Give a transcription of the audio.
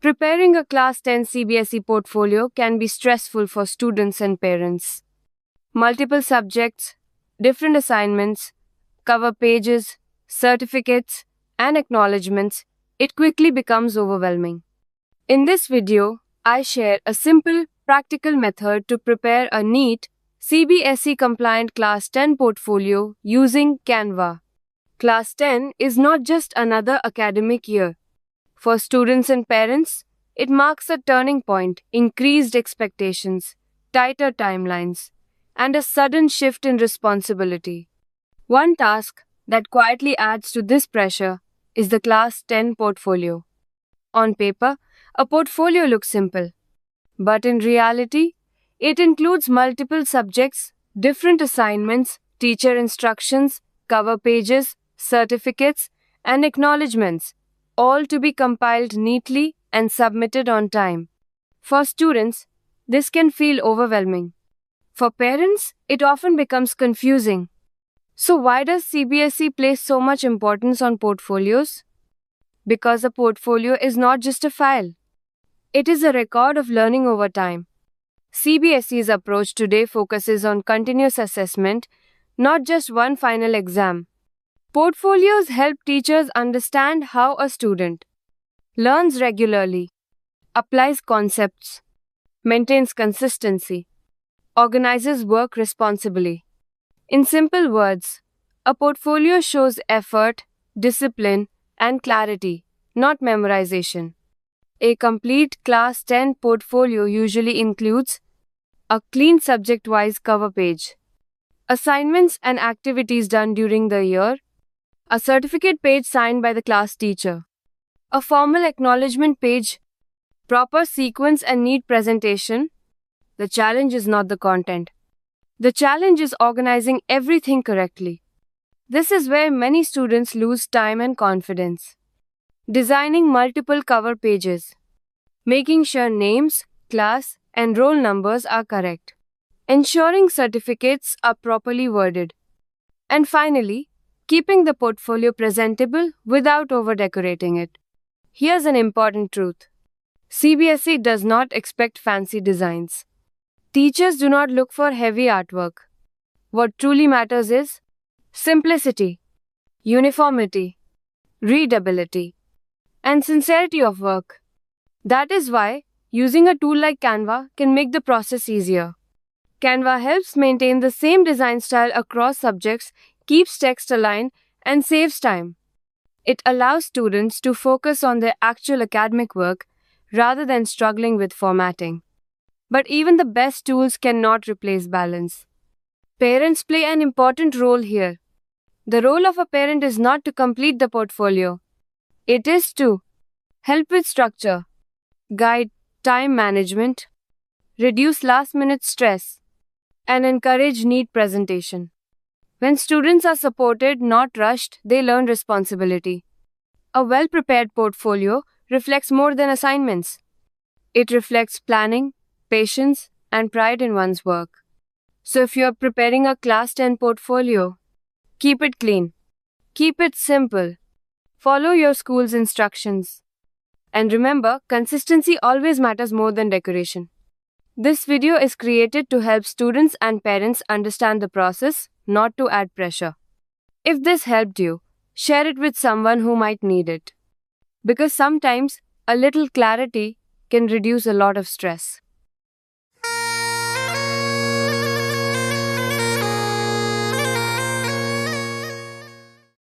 Preparing a Class 10 CBSE portfolio can be stressful for students and parents. Multiple subjects, different assignments, cover pages, certificates, and acknowledgements, it quickly becomes overwhelming. In this video, I share a simple, practical method to prepare a neat, CBSE compliant Class 10 portfolio using Canva. Class 10 is not just another academic year. For students and parents, it marks a turning point, increased expectations, tighter timelines, and a sudden shift in responsibility. One task that quietly adds to this pressure is the Class 10 portfolio. On paper, a portfolio looks simple, but in reality, it includes multiple subjects, different assignments, teacher instructions, cover pages, certificates, and acknowledgements, all to be compiled neatly and submitted on time. For students, this can feel overwhelming. For parents, it often becomes confusing. So why does CBSE place so much importance on portfolios? Because a portfolio is not just a file. It is a record of learning over time. CBSE's approach today focuses on continuous assessment, not just one final exam. Portfolios help teachers understand how a student learns regularly, applies concepts, maintains consistency, organizes work responsibly. In simple words, a portfolio shows effort, discipline, and clarity, not memorization. A complete Class 10 portfolio usually includes a clean subject-wise cover page, assignments and activities done during the year, a certificate page signed by the class teacher, a formal acknowledgement page, proper sequence and neat presentation. The challenge is not the content. The challenge is organizing everything correctly. This is where many students lose time and confidence. Designing multiple cover pages, making sure names, class, and roll numbers are correct, ensuring certificates are properly worded, and finally, keeping the portfolio presentable without over-decorating it. Here's an important truth. CBSE does not expect fancy designs. Teachers do not look for heavy artwork. What truly matters is simplicity, uniformity, readability, and sincerity of work. That is why using a tool like Canva can make the process easier. Canva helps maintain the same design style across subjects, keeps text aligned, and saves time. It allows students to focus on their actual academic work rather than struggling with formatting. But even the best tools cannot replace balance. Parents play an important role here. The role of a parent is not to complete the portfolio. It is to help with structure, guide time management, reduce last-minute stress, and encourage neat presentation. When students are supported, not rushed, they learn responsibility. A well-prepared portfolio reflects more than assignments. It reflects planning, patience, and pride in one's work. So if you're preparing a Class 10 portfolio, keep it clean, keep it simple, follow your school's instructions. And remember, consistency always matters more than decoration. This video is created to help students and parents understand the process, not to add pressure. If this helped you, share it with someone who might need it. Because sometimes a little clarity can reduce a lot of stress.